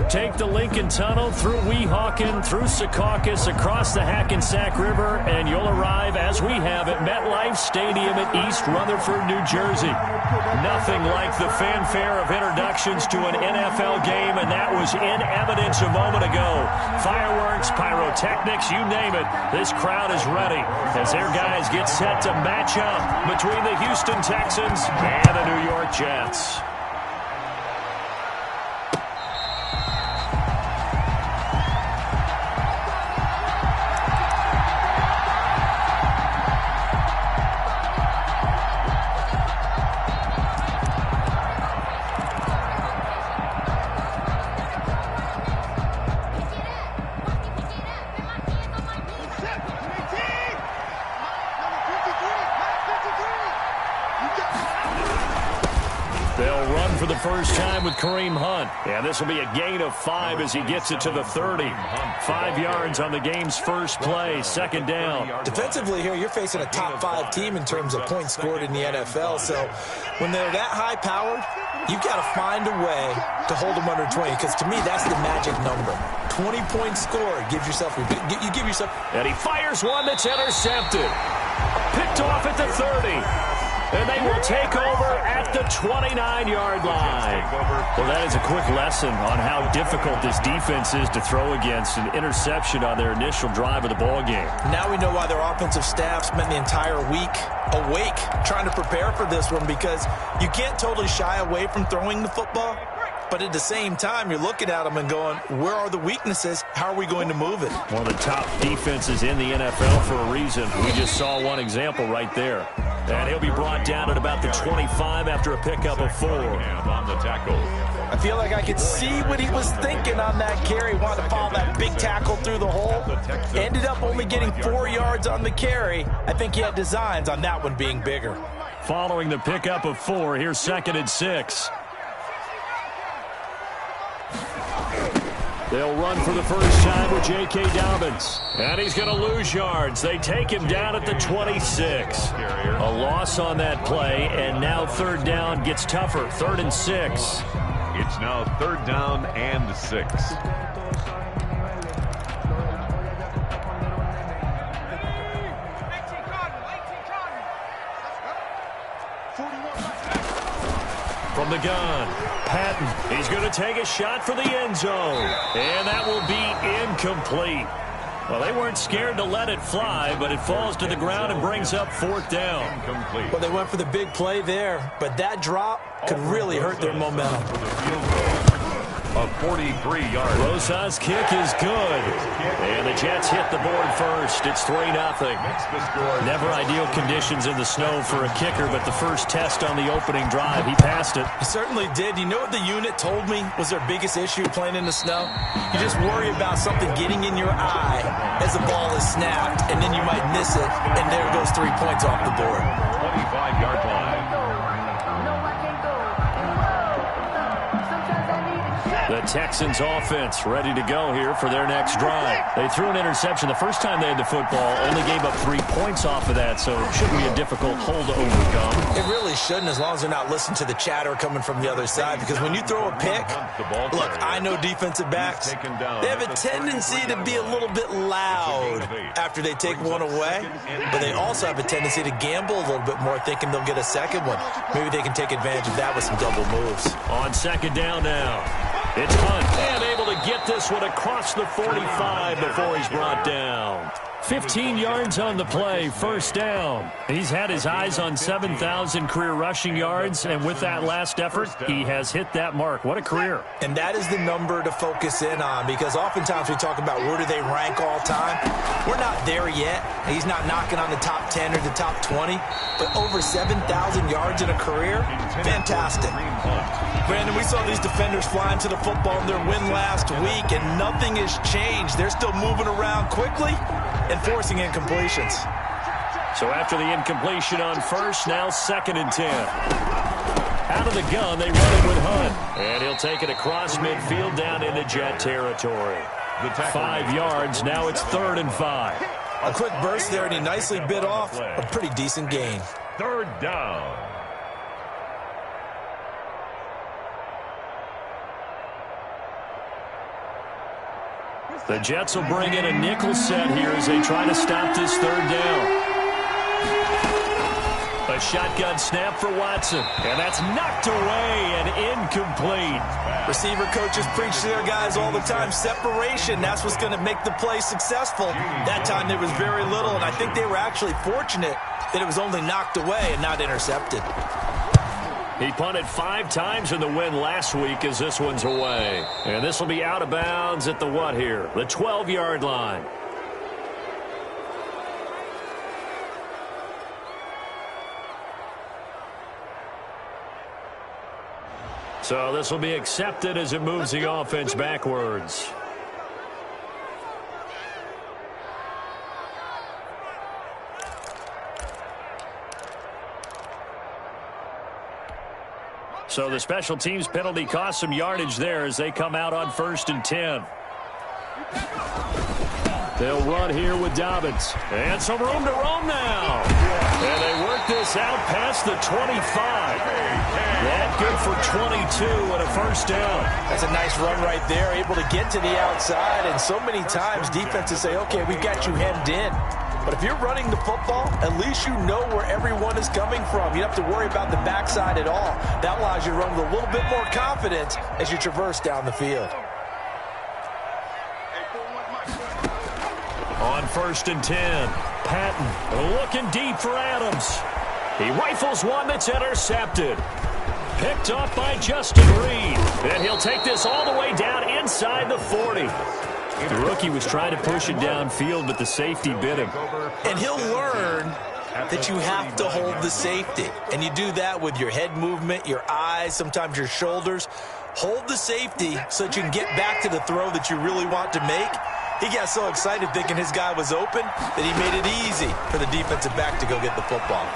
Take the Lincoln Tunnel through Weehawken, through Secaucus, across the Hackensack River, and you'll arrive, as we have, at MetLife Stadium at East Rutherford, New Jersey. Nothing like the fanfare of introductions to an NFL game, and that was in evidence a moment ago. Fireworks, pyrotechnics, you name it. This crowd is ready as their guys get set to match up between the Houston Texans and the New York Jets. For the first time with Kareem Hunt. And this will be a gain of 5 as he gets it to the 30. 5 yards on the game's first play, second down. Defensively here, you're facing a top 5 team in terms of points scored in the NFL. So when they're that high-powered, you've got to find a way to hold them under 20, because to me, that's the magic number. 20 points scored gives yourself, you give yourself. And he fires one that's intercepted. Picked off at the 30. And they will take over at the 29-yard line. Well, that is a quick lesson on how difficult this defense is to throw against. An interception on their initial drive of the ballgame. Now we know why their offensive staff spent the entire week awake trying to prepare for this one, because you can't totally shy away from throwing the football. But at the same time, you're looking at them and going, where are the weaknesses? How are we going to move it? One of the top defenses in the NFL for a reason. We just saw one example right there. And he'll be brought down at about the 25 after a pickup of 4. On the tackle. I feel like I could see what he was thinking on that carry. Wanted to follow that big tackle through the hole. Ended up only getting 4 yards on the carry. I think he had designs on that one being bigger. Following the pickup of 4, here's 2nd and 6. They'll run for the first time with J.K. Dobbins. And he's going to lose yards. They take him down at the 26. A loss on that play, and now 3rd down gets tougher. 3rd and 6. It's now 3rd down and 6. From the gun, Patton. He's going to take a shot for the end zone. And that will be incomplete. Well, they weren't scared to let it fly, but it falls to the ground and brings up 4th down. Incomplete. Well, they went for the big play there, but that drop could really hurt their momentum. A 43-yard. Rosa's kick is good. And the Jets hit the board first. It's 3-0. Never ideal conditions in the snow for a kicker, but the first test on the opening drive, he passed it. He certainly did. You know what the unit told me was their biggest issue playing in the snow? You just worry about something getting in your eye as the ball is snapped, and then you might miss it, and there goes 3 points off the board. 25-yard line. The Texans offense ready to go here for their next drive. They threw an interception the first time they had the football, only gave up 3 points off of that, so it shouldn't be a difficult hole to overcome. It really shouldn't, as long as they're not listening to the chatter coming from the other side, because when you throw a pick, look, I know defensive backs, they have a tendency to be a little bit loud after they take one away, but they also have a tendency to gamble a little bit more, thinking they'll get a second one. Maybe they can take advantage of that with some double moves. On 2nd down now. It's Hunt, and able to get this one across the 45 before he's brought down. 15 yards on the play, 1st down. He's had his eyes on 7,000 career rushing yards, and with that last effort, he has hit that mark. What a career. And that is the number to focus in on, because oftentimes we talk about where do they rank all time. We're not there yet. He's not knocking on the top 10 or the top 20, but over 7,000 yards in a career, fantastic. Brandon, we saw these defenders flying to the football in their win last week, and nothing has changed. They're still moving around quickly and forcing incompletions. So after the incompletion on 1st, now 2nd and 10. Out of the gun, they run it with Hunt. And he'll take it across midfield down into Jet territory. 5 yards, now it's 3rd and 5. A quick burst there, and he nicely bit off a pretty decent gain. 3rd down. The Jets will bring in a nickel set here as they try to stop this third down. A shotgun snap for Watson, and that's knocked away and incomplete. Receiver coaches preach to their guys all the time. Separation, that's what's going to make the play successful. That time there was very little, and I think they were actually fortunate that it was only knocked away and not intercepted. He punted 5 times in the win last week as this one's away. And this will be out of bounds at the what here? The 12-yard line. So this will be accepted as it moves the offense backwards. So the special teams penalty cost some yardage there as they come out on 1st and 10. They'll run here with Dobbins. And some room to roam now. And they work this out past the 25. That good for 22 and a first down. That's a nice run right there, able to get to the outside. And so many times defenses say, okay, we've got you hemmed in. But if you're running the football, at least you know where everyone is coming from. You don't have to worry about the backside at all. That allows you to run with a little bit more confidence as you traverse down the field. On 1st and 10, Patton looking deep for Adams. He rifles one that's intercepted. Picked off by Justin Reed. And he'll take this all the way down inside the 40. The rookie was trying to push it downfield, but the safety bit him. And he'll learn that you have to hold the safety. And you do that with your head movement, your eyes, sometimes your shoulders. Hold the safety so that you can get back to the throw that you really want to make. He got so excited thinking his guy was open that he made it easy for the defensive back to go get the football.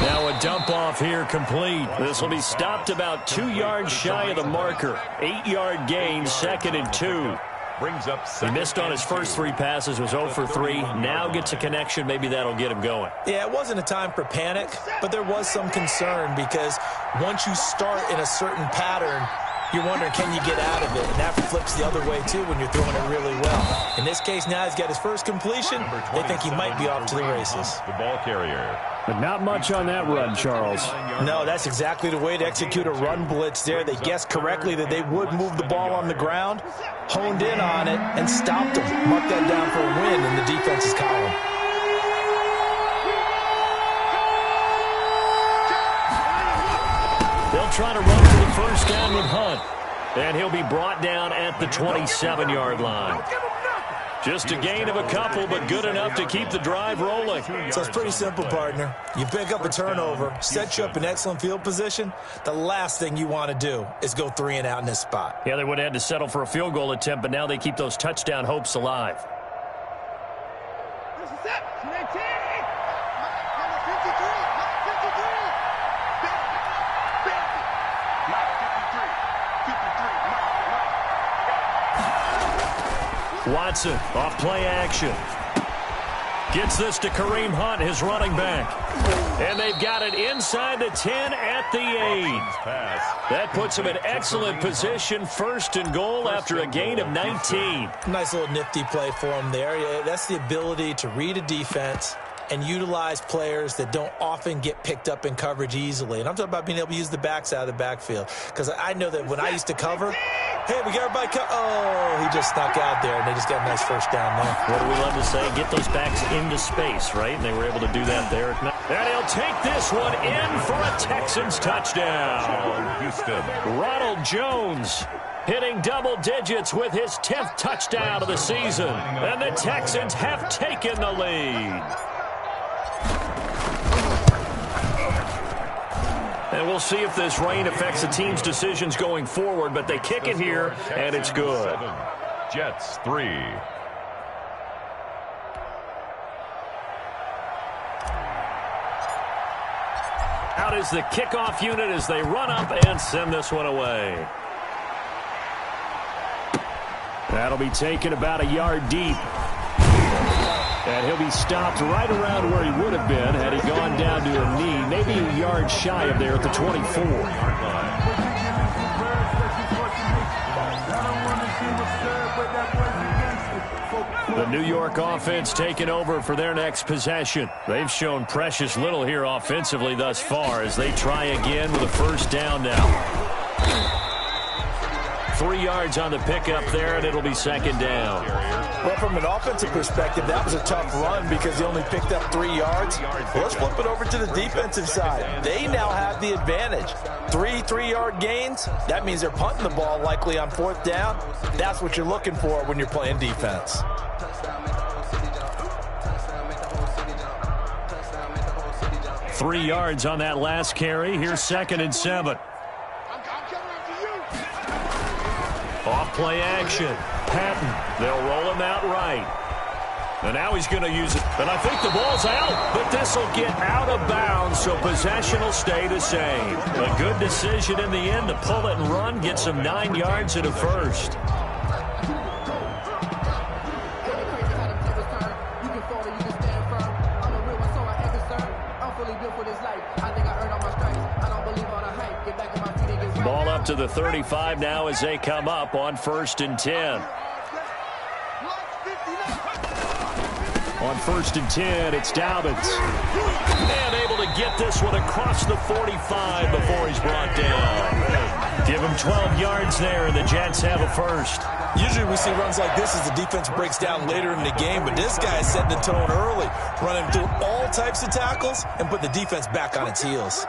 Now a dump off here complete. This will be stopped about 2 yards shy of the marker. 8-yard gain, 2nd and 2. He missed on his first 3 passes, was 0 for 3. Now gets a connection. Maybe that'll get him going. Yeah, it wasn't a time for panic, but there was some concern because once you start in a certain pattern, you're wondering, can you get out of it? And that flips the other way, too, when you're throwing it really well. In this case, now he's got his first completion. They think he might be off to the races. The ball carrier. But not much on that run, Charles. No, that's exactly the way to execute a run blitz there. They guessed correctly that they would move the ball on the ground, honed in on it, and stopped them. Mark that down for a win in the defense's column. They'll try to run for the first down with Hunt. And he'll be brought down at the 27-yard line. Just a gain of a couple, but good enough to keep the drive rolling. So it's pretty simple, partner. You pick up a turnover, set you up in excellent field position. The last thing you want to do is go 3 and out in this spot. Yeah, they would have had to settle for a field goal attempt, but now they keep those touchdown hopes alive. Watson off play action. Gets this to Kareem Hunt, his running back. And they've got it inside the 10 at the 8. That puts him in excellent position, 1st and goal after a gain of 19. Nice little nifty play for him there. Yeah, that's the ability to read a defense and utilize players that don't often get picked up in coverage easily. And I'm talking about being able to use the backs out of the backfield. Because I know that when I used to cover, hey, we got everybody oh, he just snuck out there, and they just got a nice first down there. What do we love to say? Get those backs into space, right? And they were able to do that there. And he'll take this one in for a Texans touchdown. Houston. Ronald Jones hitting double digits with his 10th touchdown of the season. And the Texans have taken the lead. And we'll see if this rain affects the team's decisions going forward, but they kick it here, and it's good. Jets 3. Out is the kickoff unit as they run up and send this one away. That'll be taken about a yard deep. And he'll be stopped right around where he would have been had he gone down to a knee, maybe a yard shy of there at the 24. The New York offense taking over for their next possession. They've shown precious little here offensively thus far as they try again with a first down now. 3 yards on the pickup there, and it'll be second down. Well, from an offensive perspective, that was a tough run because he only picked up 3 yards. Well, let's flip it over to the defensive side. They now have the advantage. 3-3-yard gains, that means they're punting the ball likely on fourth down. That's what you're looking for when you're playing defense. Three yards on that last carry. Here's 2nd and 7. Off play action. Patton. They'll roll him out right. And now he's going to use it. And I think the ball's out. But this will get out of bounds, so possession will stay the same. A good decision in the end to pull it and run. Get some 9 yards at a first. Ball up to the 35 now as they come up on 1st and 10. On 1st and 10, it's Dobbins. And able to get this one across the 45 before he's brought down. Give him 12 yards there, and the Jets have a first. Usually we see runs like this as the defense breaks down later in the game, but this guy is setting the tone early, running through all types of tackles and put the defense back on its heels.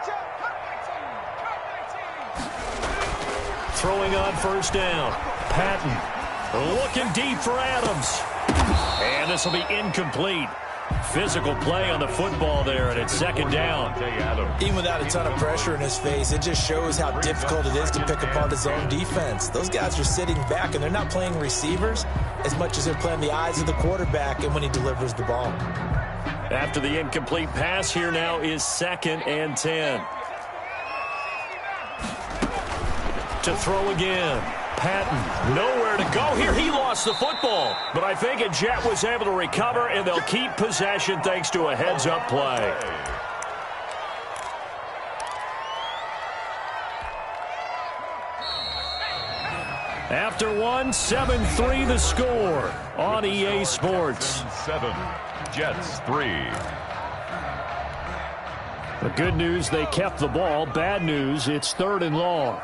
Throwing on first down. Patton looking deep for Adams. And this will be incomplete. Physical play on the football there, and it's 2nd down. Even without a ton of pressure in his face, it just shows how difficult it is to pick apart his own defense. Those guys are sitting back, and they're not playing receivers as much as they're playing the eyes of the quarterback and when he delivers the ball. After the incomplete pass, here now is 2nd and 10. To throw again. Patton, nowhere to go here. He lost the football, but I think a Jet was able to recover, and they'll keep possession thanks to a heads-up play. After one, 7-3 the score on EA Sports. 7, Jets 3. The good news, they kept the ball. Bad news, it's 3rd and long.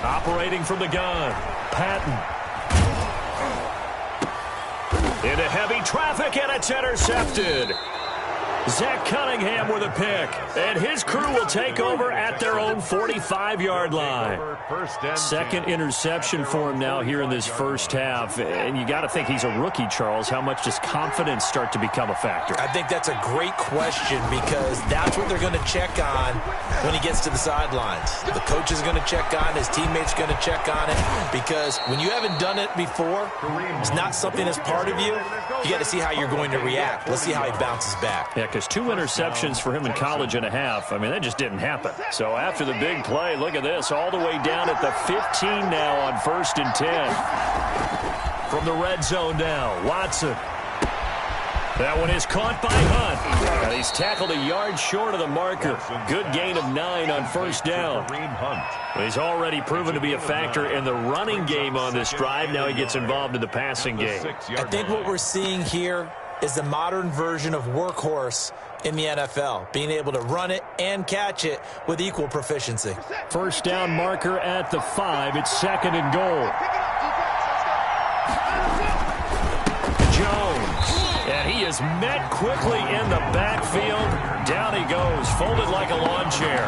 Operating from the gun, Patton. Into heavy traffic, and it's intercepted. Zach Cunningham with a pick, and his crew will take over at their own 45-yard line. Second interception for him now here in this first half, and you got to think he's a rookie, Charles. How much does confidence start to become a factor? I think that's a great question because that's what they're going to check on when he gets to the sidelines. The coach is going to check on, his teammates going to check on it, because when you haven't done it before, it's not something that's part of you. You got to see how you're going to react. Let's see how he bounces back. Yeah, because 2 interceptions for him in college and a half, I mean, that just didn't happen. So after the big play, look at this, all the way down at the 15 now on 1st and 10. From the red zone now, Watson. That one is caught by Hunt. And he's tackled a yard short of the marker. Good gain of 9 on first down. He's already proven to be a factor in the running game on this drive. Now he gets involved in the passing game. I think what we're seeing here is the modern version of workhorse in the NFL, being able to run it and catch it with equal proficiency. First down marker at the 5. It's 2nd and goal. Jones, and he is met quickly in the backfield. Down he goes, folded like a lawn chair.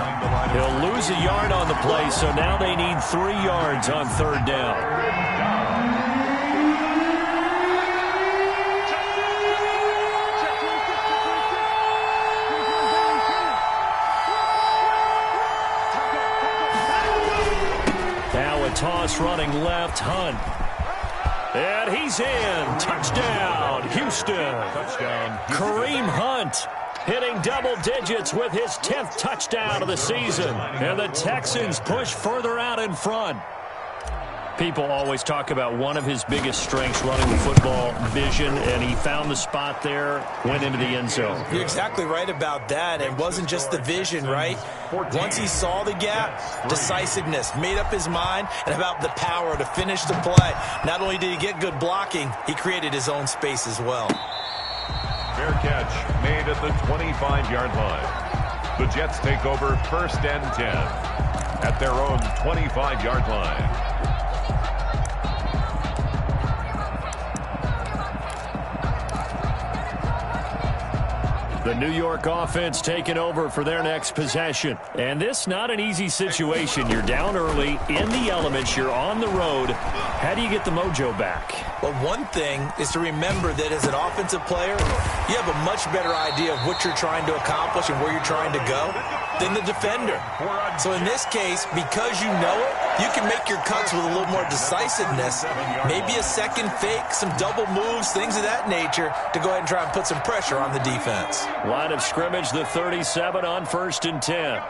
He'll lose a yard on the play, so now they need 3 yards on 3rd down. Toss running left, Hunt. And he's in. Touchdown, Houston. Touchdown. Kareem Hunt hitting double digits with his 10th touchdown of the season. And the Texans push further out in front. People always talk about one of his biggest strengths running the football, vision, and he found the spot there, went into the end zone. You're exactly right about that. It wasn't just the vision, right? Once he saw the gap, decisiveness, made up his mind, and about the power to finish the play. Not only did he get good blocking, he created his own space as well. Fair catch made at the 25-yard line. The Jets take over 1st and 10 at their own 25-yard line. The New York offense taking over for their next possession. And this not an easy situation. You're down early, in the elements, you're on the road. How do you get the mojo back? Well, one thing is to remember that as an offensive player, you have a much better idea of what you're trying to accomplish and where you're trying to go than the defender. So in this case, because you know it, you can make your cuts with a little more decisiveness, maybe a second fake, some double moves, things of that nature, to go ahead and try and put some pressure on the defense. Line of scrimmage, the 37 on 1st and 10.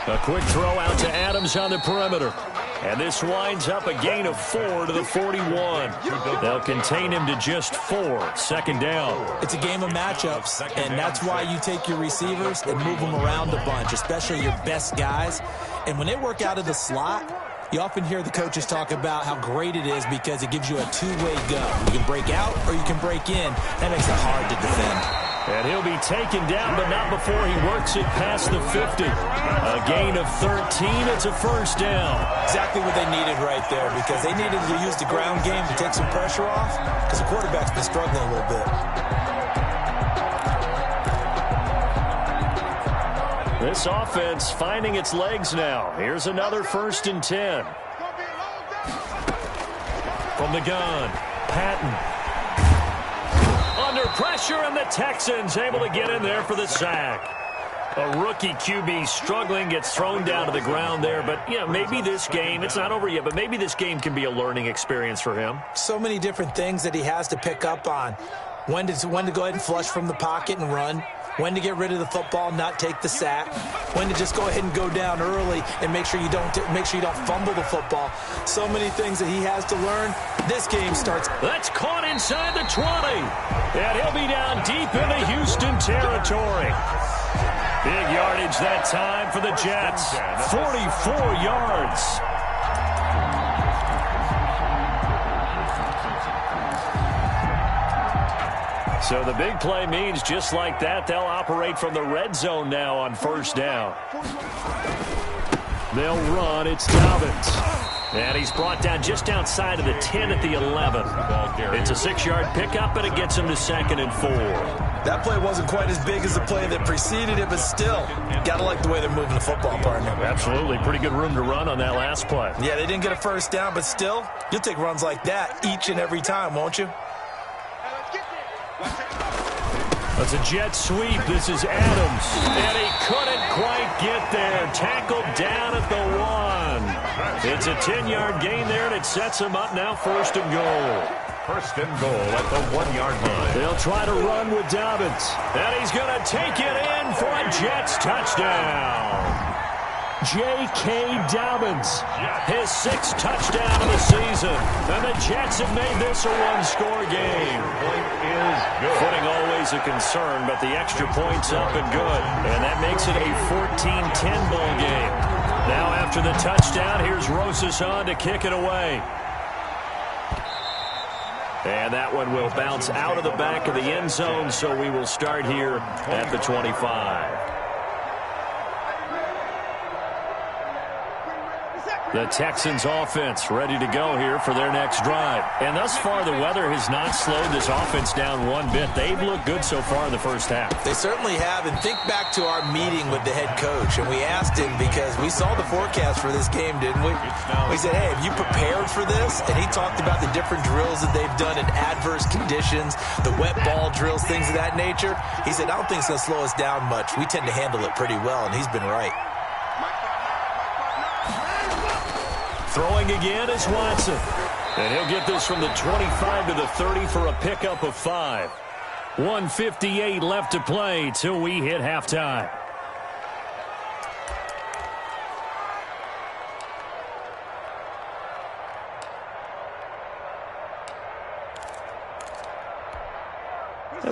A quick throw out to Adams on the perimeter. And this winds up a gain of 4 to the 41. They'll contain him to just 4. 2nd down. It's a game of matchups, and that's why you take your receivers and move them around a bunch, especially your best guys. And when they work out of the slot, you often hear the coaches talk about how great it is because it gives you a two-way go. You can break out or you can break in. That makes it hard to defend. And he'll be taken down, but not before he works it past the 50. A gain of 13. It's a 1st down. Exactly what they needed right there, because they needed to use the ground game to take some pressure off, because the quarterback's been struggling a little bit. This offense finding its legs now. Here's another 1st and 10. From the gun, Patton. Under pressure, and the Texans able to get in there for the sack. A rookie QB struggling, gets thrown down to the ground there. But, you know, maybe this game, it's not over yet, but maybe this game can be a learning experience for him. So many different things that he has to pick up on. When to go ahead and flush from the pocket and run. When to get rid of the football and not take the sack. When to just go ahead and go down early and make sure you don't fumble the football. So many things that he has to learn. This game starts. That's caught inside the 20. And he'll be down deep into Houston territory. Big yardage that time for the Jets. 44 yards. So the big play means just like that, they'll operate from the red zone now on 1st down. They'll run. It's Dobbins. And he's brought down just outside of the 10 at the 11. It's a 6-yard pickup, and it gets him to 2nd and 4. That play wasn't quite as big as the play that preceded it, but still, got to like the way they're moving the football, partner. Absolutely. Pretty good room to run on that last play. Yeah, they didn't get a 1st down, but still, you'll take runs like that each and every time, won't you? That's a jet sweep. This is Adams. And he couldn't quite get there. Tackled down at the 1. It's a 10-yard gain there, and it sets him up now 1st and goal. 1st and goal at the 1-yard line. They'll try to run with Dobbins. And he's going to take it in for a Jets touchdown. J.K. Dobbins, his 6th touchdown of the season. And the Jets have made this a one-score game. Point is good. Footing always a concern, but the extra point's up and good. And that makes it a 14-10 ball game. Now after the touchdown, here's Rosas on to kick it away. And that one will bounce out of the back of the end zone, so we will start here at the 25. The Texans offense ready to go here for their next drive. And thus far, the weather has not slowed this offense down one bit. They've looked good so far in the 1st half. They certainly have. And think back to our meeting with the head coach. And we asked him, because we saw the forecast for this game, didn't we? We said, hey, have you prepared for this? And he talked about the different drills that they've done in adverse conditions, the wet ball drills, things of that nature. He said, I don't think it's going to slow us down much. We tend to handle it pretty well, and he's been right. Throwing again is Watson. And he'll get this from the 25 to the 30 for a pickup of 5. 1:58 left to play till we hit halftime.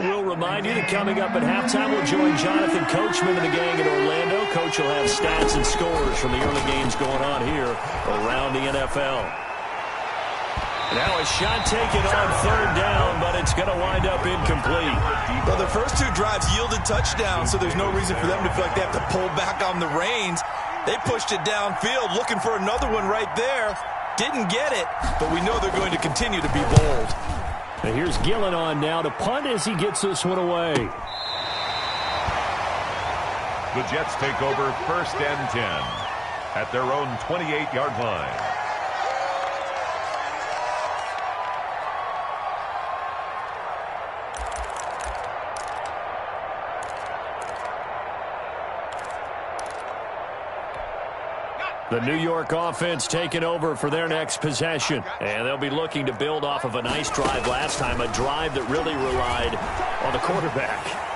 And we'll remind you that coming up at halftime, we'll join Jonathan Coachman and the gang in Orlando. Coach will have stats and scores from the early games going on here around the NFL. Now a shot taken on third down, but it's going to wind up incomplete. Well, the first two drives yielded touchdowns, so there's no reason for them to feel like they have to pull back on the reins. They pushed it downfield, looking for another one right there. Didn't get it, but we know they're going to continue to be bold. And here's Gillen on now to punt as he gets this one away. The Jets take over 1st and 10 at their own 28-yard line. The New York offense taking over for their next possession. And they'll be looking to build off of a nice drive last time, a drive that really relied on the quarterback.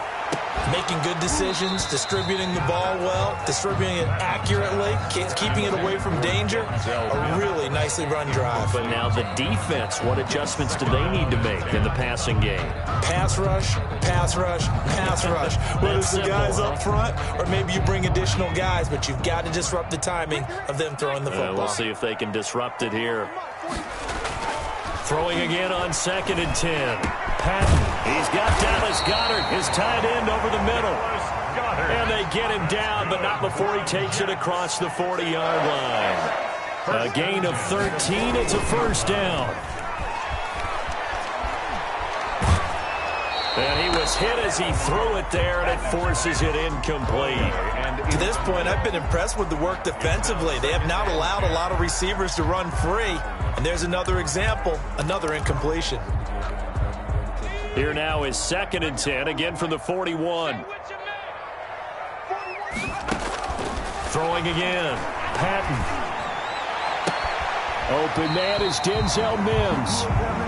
Making good decisions, distributing the ball well, distributing it accurately, keeping it away from danger. A really nicely run drive. But now the defense, what adjustments do they need to make in the passing game? Pass rush, pass rush, pass rush. Whether it's the guys up front or maybe you bring additional guys, but you've got to disrupt the timing of them throwing the football. We'll see if they can disrupt it here. Throwing again on 2nd and 10. Patton. He's got Dallas Goedert, his tight end, over the middle. And they get him down, but not before he takes it across the 40-yard line. A gain of 13. It's a first down. And he was hit as he threw it there, and it forces it incomplete. And to this point, I've been impressed with the work defensively. They have not allowed a lot of receivers to run free. And there's another example, another incompletion. Here now is 2nd and 10, again from the 41. Throwing again. Patton. Open man is Denzel Mims.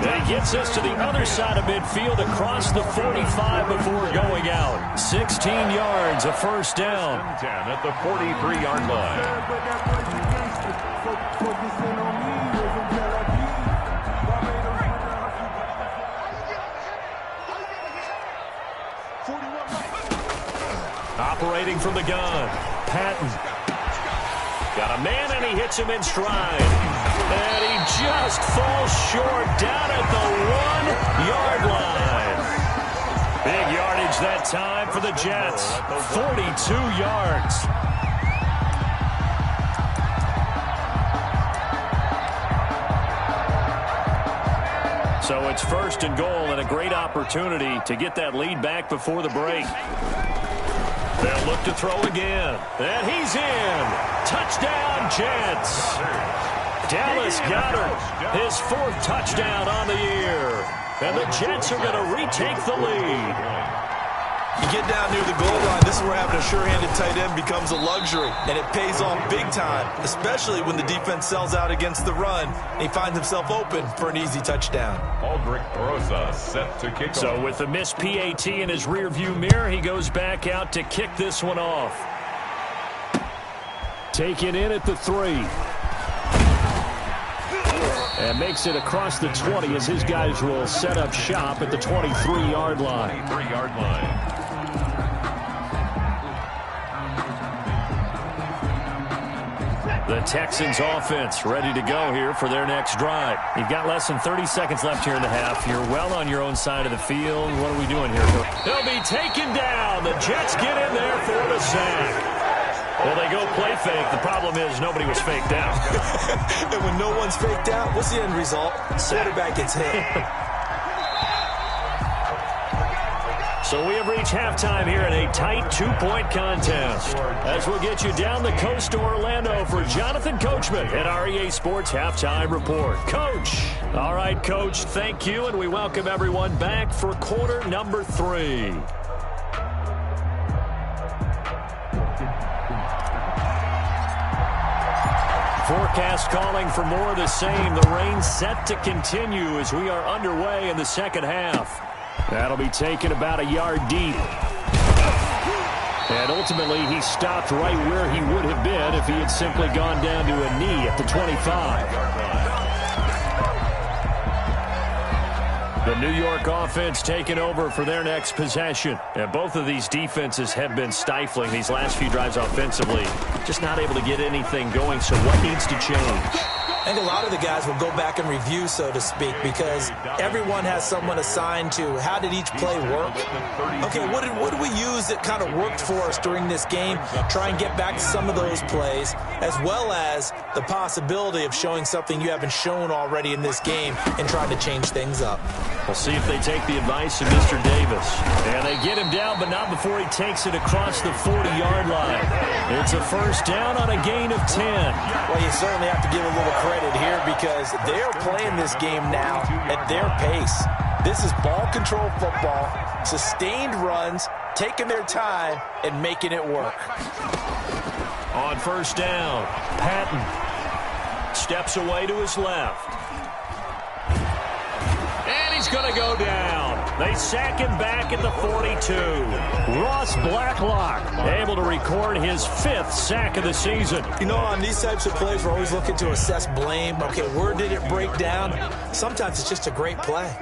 And he gets us to the other side of midfield across the 45 before going out. 16 yards, a first down. 10 at the 43-yard line. Operating from the gun. Patton. Got a man, and he hits him in stride. And he just falls short down at the 1-yard line. Big yardage that time for the Jets. 42 yards. So it's 1st and goal, and a great opportunity to get that lead back before the break. They'll look to throw again. And he's in. Touchdown, Jets. Dallas Goedert, his 4th touchdown on the year. And the Jets are going to retake the lead. You get down near the goal line, this is where having a sure-handed tight end becomes a luxury. And it pays off big time, especially when the defense sells out against the run. And he finds himself open for an easy touchdown. Aldrich Rosa set to kick off. So with the missed PAT in his rearview mirror, he goes back out to kick this one off. Taken in at the 3. And makes it across the 20 as his guys will set up shop at the 23-yard line. 23-yard line. The Texans offense ready to go here for their next drive. You've got less than 30 seconds left here in the half. You're well on your own side of the field. What are we doing here? They'll be taken down. The Jets get in there for the sack. Well, they go play fake. The problem is nobody was faked out. And when no one's faked out, what's the end result? Quarterback gets hit. So we have reached halftime here in a tight 2-point contest. As we'll get you down the coast to Orlando for Jonathan Coachman at our EA Sports Halftime Report. Coach. All right, Coach, thank you, and we welcome everyone back for quarter number 3. Forecast calling for more of the same. The rain set to continue as we are underway in the second half. That'll be taken about a yard deep. And ultimately, he stopped right where he would have been if he had simply gone down to a knee at the 25. The New York offense taking over for their next possession. And both of these defenses have been stifling these last few drives offensively. Just not able to get anything going, so what needs to change? I think a lot of the guys will go back and review, so to speak, because everyone has someone assigned to how did each play work. Okay, what did we use that kind of worked for us during this game? Try and get back to some of those plays, as well as the possibility of showing something you haven't shown already in this game and trying to change things up. We'll see if they take the advice of Mr. Davis. And they get him down, but not before he takes it across the 40-yard line. It's a first down on a gain of 10. Well, you certainly have to give a little credit here because they're playing this game now at their pace. This is ball control football, sustained runs, taking their time and making it work. On first down, Patton steps away to his left. And he's going to go down. They sack him back at the 42. Ross Blacklock able to record his 5th sack of the season. You know, on these types of plays, we're always looking to assess blame. Okay, where did it break down? Sometimes it's just a great play.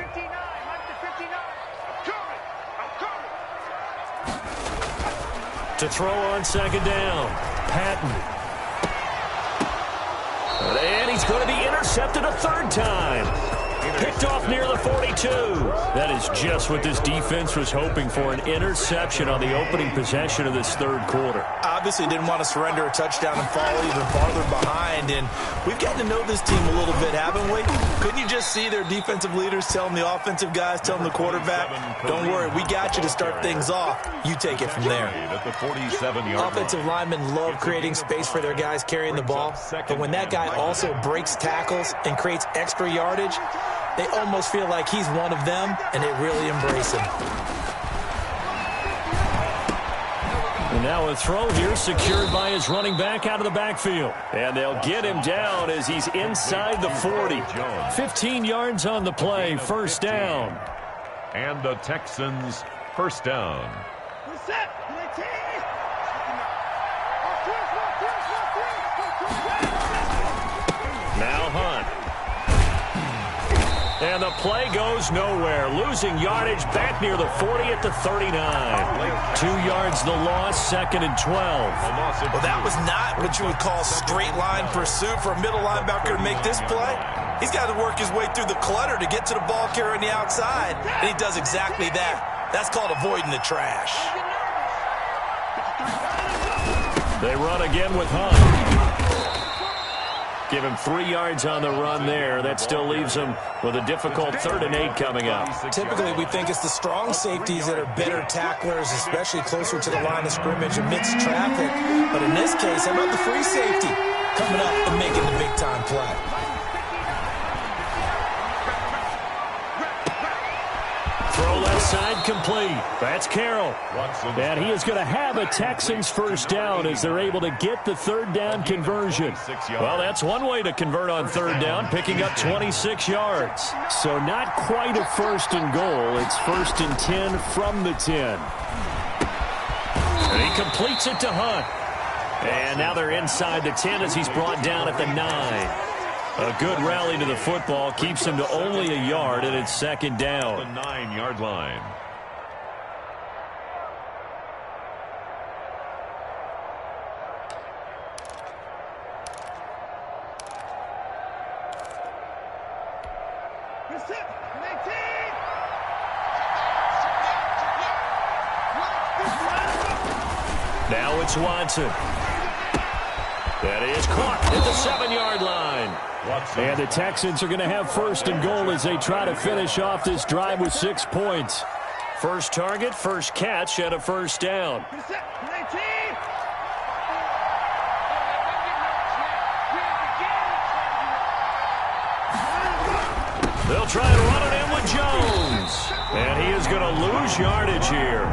To throw on second down, Patton. And he's going to be intercepted a third time. Picked off near the 42. That is just what this defense was hoping for, an interception on the opening possession of this third quarter. Obviously didn't want to surrender a touchdown and fall even farther behind, and we've gotten to know this team a little bit, haven't we? Couldn't you just see their defensive leaders telling the offensive guys, telling the quarterback, don't worry, we got you to start things off. You take it from there. Offensive linemen love creating space for their guys carrying the ball, but when that guy also breaks tackles and creates extra yardage, they almost feel like he's one of them, and they really embrace him. And now a throw here secured by his running back out of the backfield. And they'll get him down as he's inside the 40. 15 yards on the play, first down. And the Texans first down. Now Hunt. And the play goes nowhere. Losing yardage back near the 40 at the 39. 2 yards the loss, second and 12. Well, that was not what you would call straight line pursuit for a middle linebacker to make this play. He's got to work his way through the clutter to get to the ball carrier on the outside, and he does exactly that. That's called avoiding the trash. They run again with Hunt. Give him 3 yards on the run there. That still leaves him with a difficult 3rd and 8 coming up. Typically, we think it's the strong safeties that are better tacklers, especially closer to the line of scrimmage amidst traffic. But in this case, how about the free safety coming up and making the big-time play? Throw left side complete. That's Carroll. And he is going to have a Texans first down as they're able to get the 3rd down conversion. Well, that's one way to convert on 3rd down, picking up 26 yards. So not quite a 1st and goal. It's 1st and 10 from the 10. And he completes it to Hunt. And now they're inside the 10 as he's brought down at the 9. A good rally to the football keeps him to only a yard, and it's 2nd down. The 9-yard line. Now it's Watson. That is caught at the 7-yard line. And the Texans are going to have 1st and goal as they try to finish off this drive with 6 points. First target, first catch, and a first down. They'll try and run it in with Jones. And he is going to lose yardage here.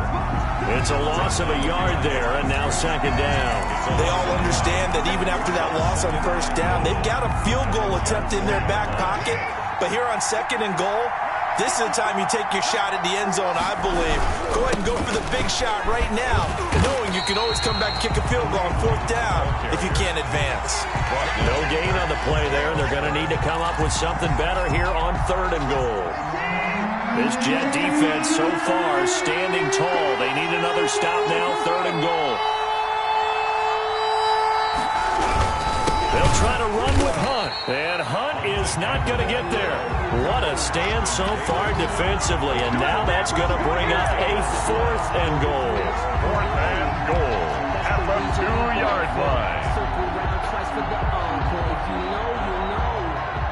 It's a loss of a yard there, and now 2nd down. They all understand that even after that loss on first down, they've got a field goal attempt in their back pocket. But here on 2nd and goal, this is the time you take your shot at the end zone, I believe. Go ahead and go for the big shot right now, knowing you can always come back and kick a field goal on 4th down if you can't advance. No gain on the play there, and they're going to need to come up with something better here on 3rd and goal. This Jet defense so far standing tall. They need another stop now, 3rd and goal. They'll try to run with Hunt. And Hunt is not going to get there. What a stand so far defensively. And now that's going to bring up a 4th and goal. 4th and goal at the 2-yard line.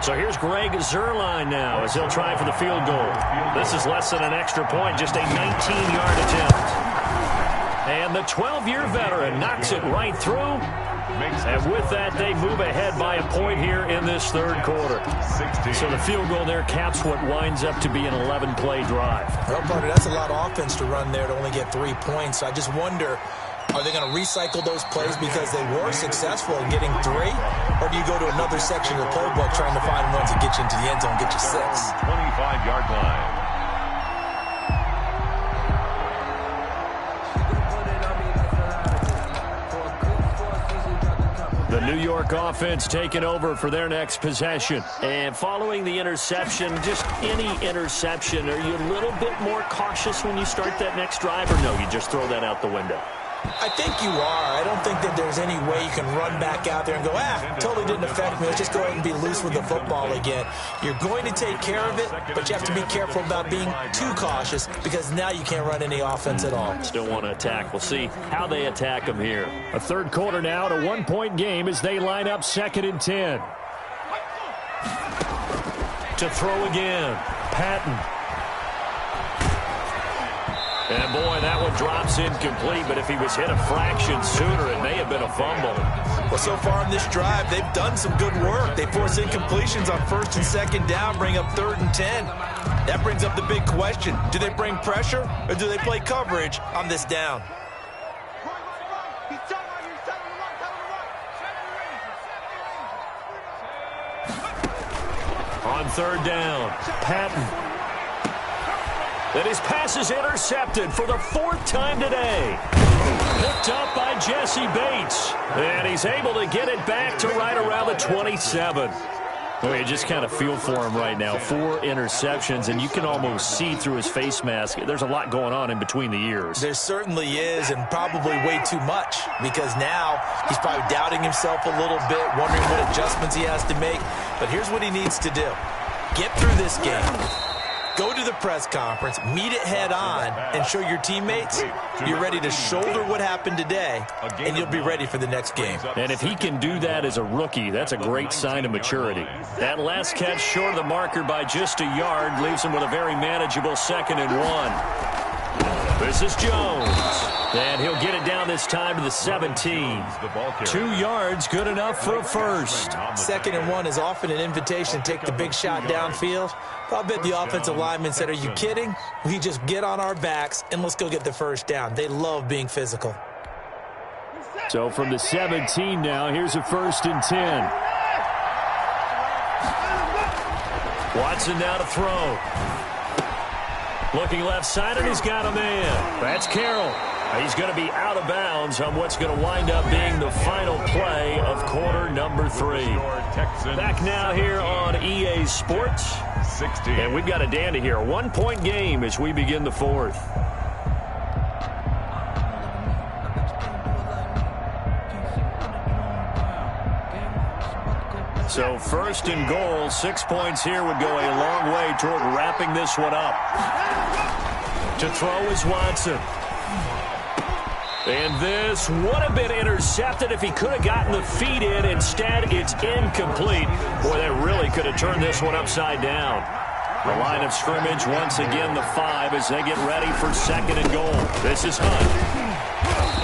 So here's Greg Zuerlein now as he'll try for the field goal. This is less than an extra point, just a 19-yard attempt. And the 12-year veteran knocks it right through. And with that, they move ahead by a point here in this 3rd quarter. So the field goal there caps what winds up to be an 11-play drive. Well, partner, that's a lot of offense to run there to only get 3 points. So I just wonder, are they going to recycle those plays because they were successful in getting 3? Or do you go to another section of the playbook trying to find ones that get you into the end zone, get you 6? 25-yard line. The New York offense taking over for their next possession. And following the interception, just any interception, are you a little bit more cautious when you start that next drive, or no, you just throw that out the window? I think you are. I don't think that there's any way you can run back out there and go, totally didn't affect me. Let's just go ahead and be loose with the football again. You're going to take care of it, but you have to be careful about being too cautious because now you can't run any offense at all. Still want to attack. We'll see how they attack them here. A 3rd quarter now, a 1-point game as they line up 2nd and 10. To throw again, Patton. And, boy, that one drops incomplete, but if he was hit a fraction sooner, it may have been a fumble. Well, so far in this drive, they've done some good work. They force incompletions on 1st and 2nd down, bring up 3rd and 10. That brings up the big question. Do they bring pressure, or do they play coverage on this down? On 3rd down, Patton. And his pass is intercepted for the 4th time today. Picked up by Jesse Bates. And he's able to get it back to right around the 27. Well, you just kind of feel for him right now. 4 interceptions, and you can almost see through his face mask. There's a lot going on in between the ears. There certainly is, and probably way too much, because now he's probably doubting himself a little bit, wondering what adjustments he has to make. But here's what he needs to do. Get through this game. Go to the press conference, meet it head on, and show your teammates you're ready to shoulder what happened today, and you'll be ready for the next game. And if he can do that as a rookie, that's a great sign of maturity. That last catch short of the marker by just a yard leaves him with a very manageable 2nd and 1. This is Jones. And he'll get it down this time to the 17. 2 yards, good enough for a first. 2nd and 1 is often an invitation to take the big shot downfield. I'll bet the offensive lineman said, are you kidding? We just get on our backs and let's go get the first down. They love being physical. So from the 17 now, here's a 1st and 10. Watson now to throw. Looking left side, and he's got a man. That's Carroll. He's going to be out of bounds on what's going to wind up being the final play of quarter number 3. Back now here on EA Sports. And we've got a dandy here. A 1-point game as we begin the 4th. So 1st and goal, 6 points here would go a long way toward wrapping this one up. To throw is Watson. And this would have been intercepted if he could have gotten the feet in. Instead, it's incomplete. Boy, they really could have turned this one upside down. The line of scrimmage, once again, the 5 as they get ready for 2nd and goal. This is Hunt.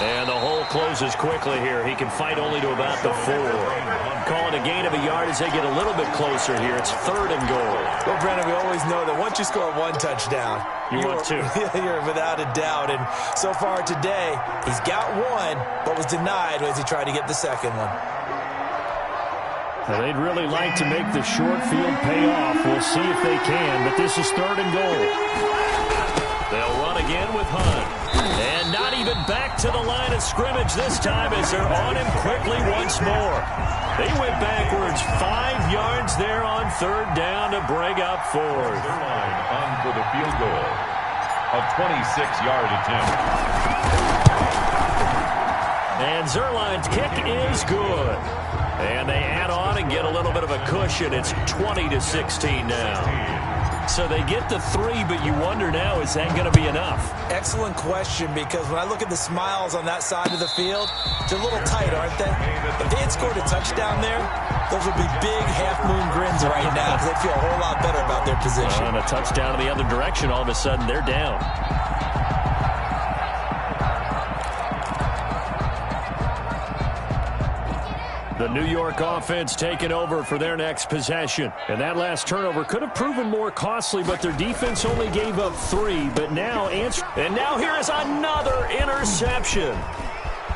And the hole closes quickly here. He can fight only to about the 4. Calling a gain of a yard as they get a little bit closer here. It's 3rd and goal. Well, Brandon, we always know that once you score 1 touchdown, you want 2. You're without a doubt. And so far today, he's got 1, but was denied as he tried to get the 2nd one. Well, they'd really like to make the short field pay off. We'll see if they can, but this is 3rd and goal. They'll run again with Hunt. And not even him back to the line of scrimmage this time as they're on him quickly once more. They went backwards 5 yards there on third down to bring up fourth. Zerline on for the field goal. A 26-yard attempt. And Zerline's kick is good. And they add on and get a little bit of a cushion. It's 20-16 now. So they get the 3, but you wonder now, is that going to be enough? Excellent question, because when I look at the smiles on that side of the field, they're a little tight, aren't they? If they had scored a touchdown there, those would be big half-moon grins right now because they feel a whole lot better about their position. And a touchdown in the other direction, all of a sudden they're down. The New York offense taking over for their next possession. And that last turnover could have proven more costly, but their defense only gave up 3. But now, and now here is another interception.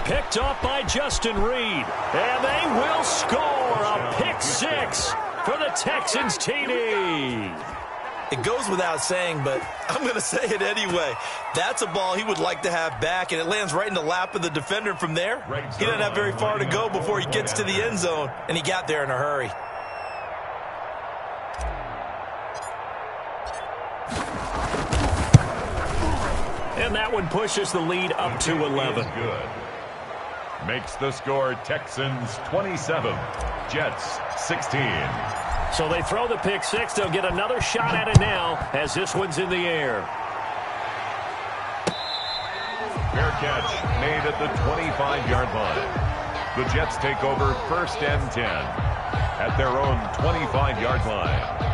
Picked off by Justin Reed. And they will score a pick 6 for the Texans TD. It goes without saying, but I'm going to say it anyway. That's a ball he would like to have back, and it lands right in the lap of the defender from there. He doesn't have very far to go before he gets to the end zone, and he got there in a hurry. And that one pushes the lead up to 11. Good. Makes the score Texans 27, Jets 16. So they throw the pick 6. They'll get another shot at it now as this one's in the air. Fair catch made at the 25-yard line. The Jets take over 1st and 10 at their own 25-yard line.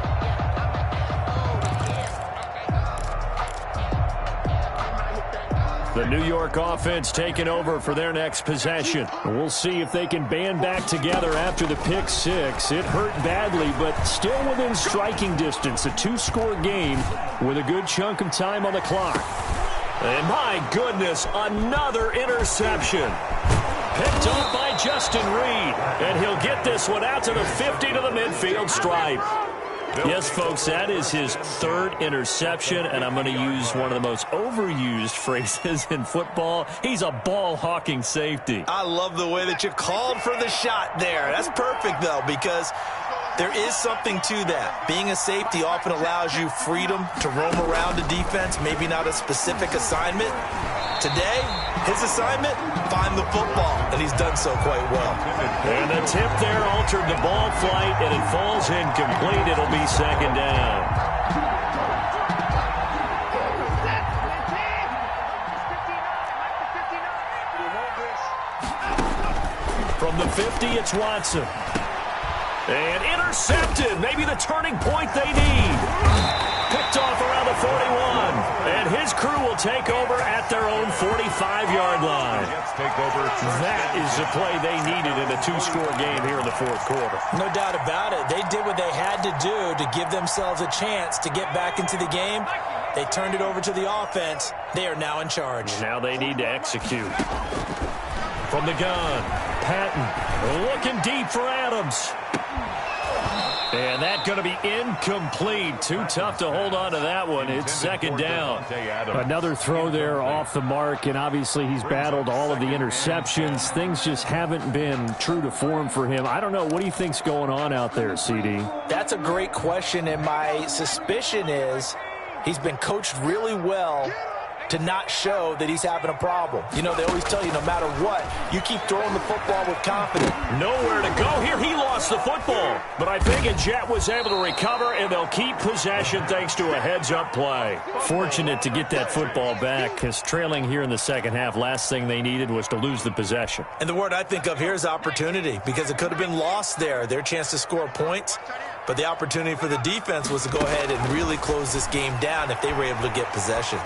The New York offense taking over for their next possession. We'll see if they can band back together after the pick 6. It hurt badly, but still within striking distance. A 2-score game with a good chunk of time on the clock. And my goodness, another interception. Picked off by Justin Reed. And he'll get this one out to the 50 to the midfield stripe. Yes, folks, that is his 3rd interception, and I'm going to use one of the most overused phrases in football. He's a ball-hawking safety. I love the way that you called for the shot there. That's perfect, though, because there is something to that. Being a safety often allows you freedom to roam around the defense, maybe not a specific assignment. Today, his assignment, find the football, and he's done so quite well. And the tip there altered the ball flight, and it falls incomplete. It'll be 2nd down. From the 50, it's Watson. And intercepted. Maybe the turning point they need. Picked off around the 41. And his crew will take over at their own 45-yard line. That is the play they needed in a 2-score game here in the 4th quarter. No doubt about it. They did what they had to do to give themselves a chance to get back into the game. They turned it over to the offense. They are now in charge. Now they need to execute. From the gun, Patton looking deep for Adams. And that's going to be incomplete. Too tough to hold on to that one. It's 2nd down. Another throw there off the mark, and obviously he's battled all of the interceptions. Things just haven't been true to form for him. I don't know. What do you think's going on out there, CD? That's a great question, and my suspicion is he's been coached really well to not show that he's having a problem. You know, they always tell you no matter what, you keep throwing the football with confidence. Nowhere to go here. He lost the football. But I think a Jet was able to recover, and they'll keep possession thanks to a heads-up play. Fortunate to get that football back, because trailing here in the 2nd half, last thing they needed was to lose the possession. And the word I think of here is opportunity, because it could have been lost there, their chance to score points. But the opportunity for the defense was to go ahead and really close this game down if they were able to get possession.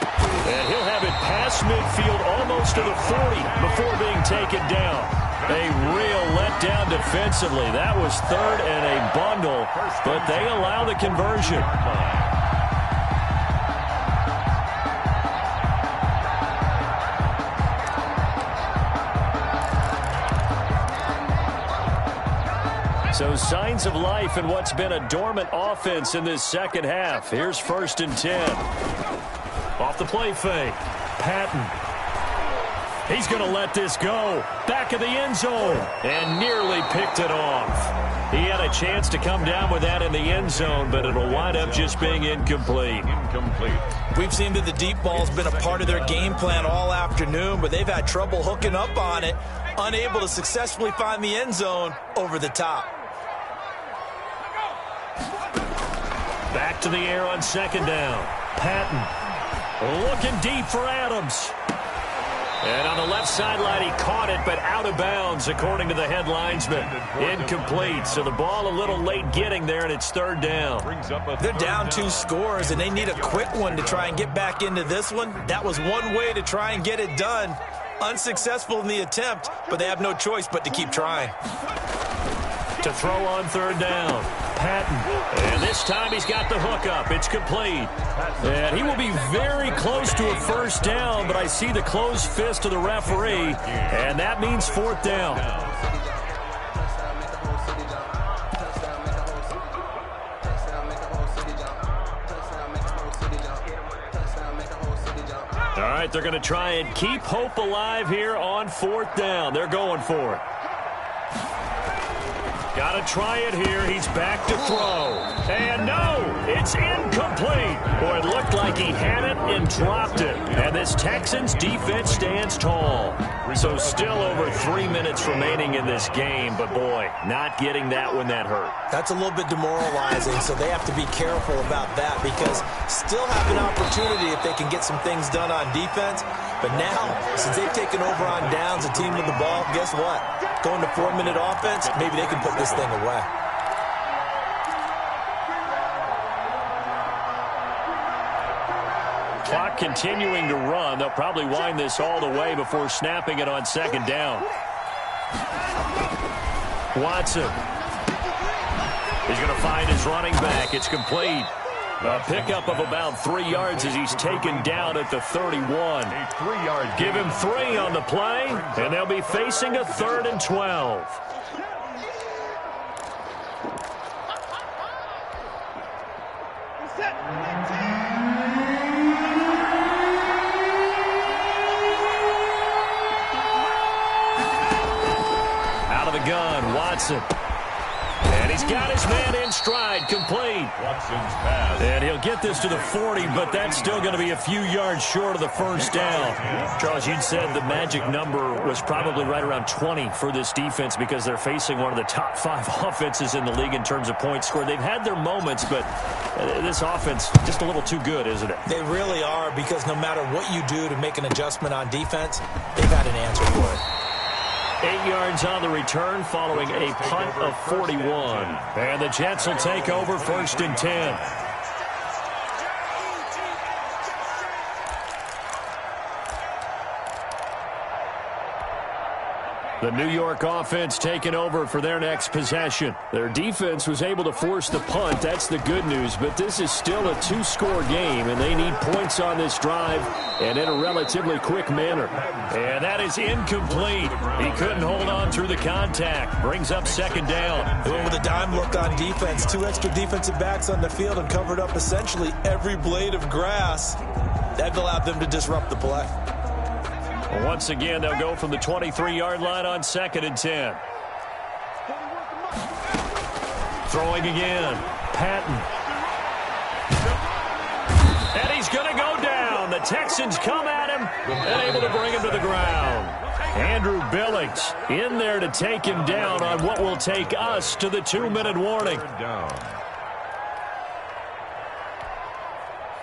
And he'll have it past midfield almost to the 40 before being taken down. A real letdown defensively. That was 3rd and a bundle, but they allow the conversion. So signs of life in what's been a dormant offense in this 2nd half. Here's 1st and 10. Off the play fake. Patton. He's going to let this go. Back of the end zone. And nearly picked it off. He had a chance to come down with that in the end zone, but it'll wind up just being incomplete. We've seen that the deep ball's been a part of their game plan all afternoon, but they've had trouble hooking up on it, unable to successfully find the end zone over the top. Back to the air on second down. Patton looking deep for Adams. And on the left sideline, he caught it, but out of bounds, according to the head linesman. Incomplete, so the ball a little late getting there, and it's third down. They're down 2 scores, and they need a quick one to try and get back into this one. That was one way to try and get it done. Unsuccessful in the attempt, but they have no choice but to keep trying. To throw on third down. Patton. And this time he's got the hookup. It's complete. And he will be very close to a first down, but I see the closed fist of the referee, and that means fourth down. All right, they're going to try and keep hope alive here on fourth down. They're going for it. Got to try it here. He's back to throw. And no, it's incomplete. Boy, it looked like he had it and dropped it. And this Texans defense stands tall. So still over 3 minutes remaining in this game. But, boy, not getting that when that hurt. That's a little bit demoralizing, so they have to be careful about that because still have an opportunity if they can get some things done on defense. But now, since they've taken over on downs, a team with the ball, guess what? Going to 4-minute offense, maybe they can put this thing away. Clock continuing to run. They'll probably wind this all the way before snapping it on second down. Watson. He's going to find his running back. It's complete. A pickup of about 3 yards as he's taken down at the 31. Give him 3 on the play, and they'll be facing a 3rd and 12. Out of the gun, Watson. And he's got his man in stride, complete. Watson's pass. And he'll get this to the 40, but that's still going to be a few yards short of the first down. Charles, you'd said the magic number was probably right around 20 for this defense because they're facing one of the top 5 offenses in the league in terms of points scored. They've had their moments, but this offense just a little too good, isn't it? They really are, because no matter what you do to make an adjustment on defense, they've had an answer for it. 8 yards on the return following a punt of 41. And the Jets will take over 1st and 10. The New York offense taking over for their next possession. Their defense was able to force the punt. That's the good news. But this is still a 2-score game, and they need points on this drive and in a relatively quick manner. And that is incomplete. He couldn't hold on through the contact. Brings up second down. They went with a dime look on defense. 2 extra defensive backs on the field and covered up essentially every blade of grass. That allowed them to disrupt the play. Once again, they'll go from the 23-yard line on 2nd and 10. Throwing again. Patton. And he's going to go down. The Texans come at him and able to bring him to the ground. Andrew Billings in there to take him down on what will take us to the 2-minute warning.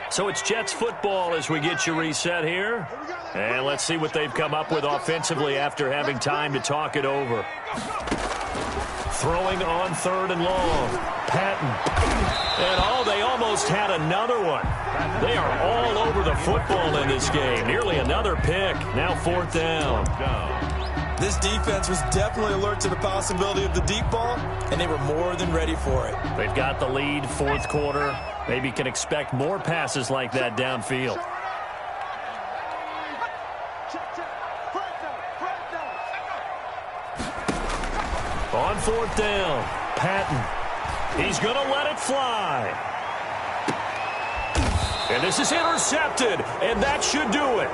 So it's Jets football as we get you reset here. And let's see what they've come up with offensively after having time to talk it over. Throwing on 3rd and long. Patton. And they almost had another one. They are all over the football in this game. Nearly another pick. Now 4th down. This defense was definitely alert to the possibility of the deep ball, and they were more than ready for it. They've got the lead, 4th quarter. Maybe can expect more passes like that downfield. On 4th down, Patton. He's going to let it fly. And this is intercepted, and that should do it.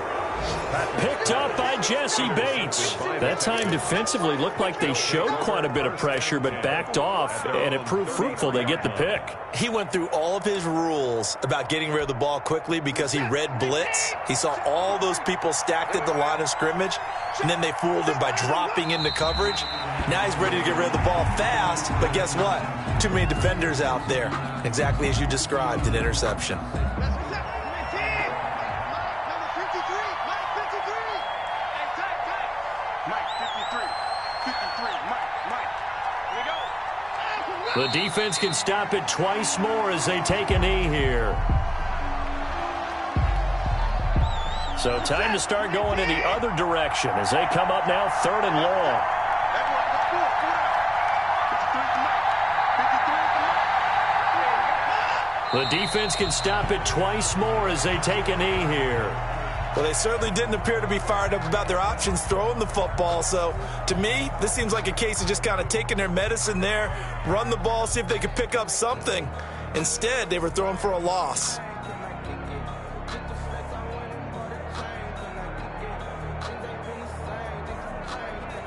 Picked up by Jesse Bates. That time defensively looked like they showed quite a bit of pressure but backed off, and it proved fruitful. They get the pick. He went through all of his rules about getting rid of the ball quickly because he read blitz. He saw all those people stacked at the line of scrimmage, and then they fooled him by dropping into coverage. Now he's ready to get rid of the ball fast, but guess what? Too many defenders out there. Exactly as you described, an interception. The defense can stop it twice more as they take a knee here. So time to start going in the other direction as they come up now 3rd and long. The defense can stop it twice more as they take a knee here. Well, they certainly didn't appear to be fired up about their options throwing the football. So, to me, this seems like a case of just kind of taking their medicine there, run the ball, see if they could pick up something. Instead, they were throwing for a loss.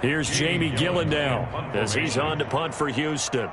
Here's Jamie Gillen now as he's on to punt for Houston.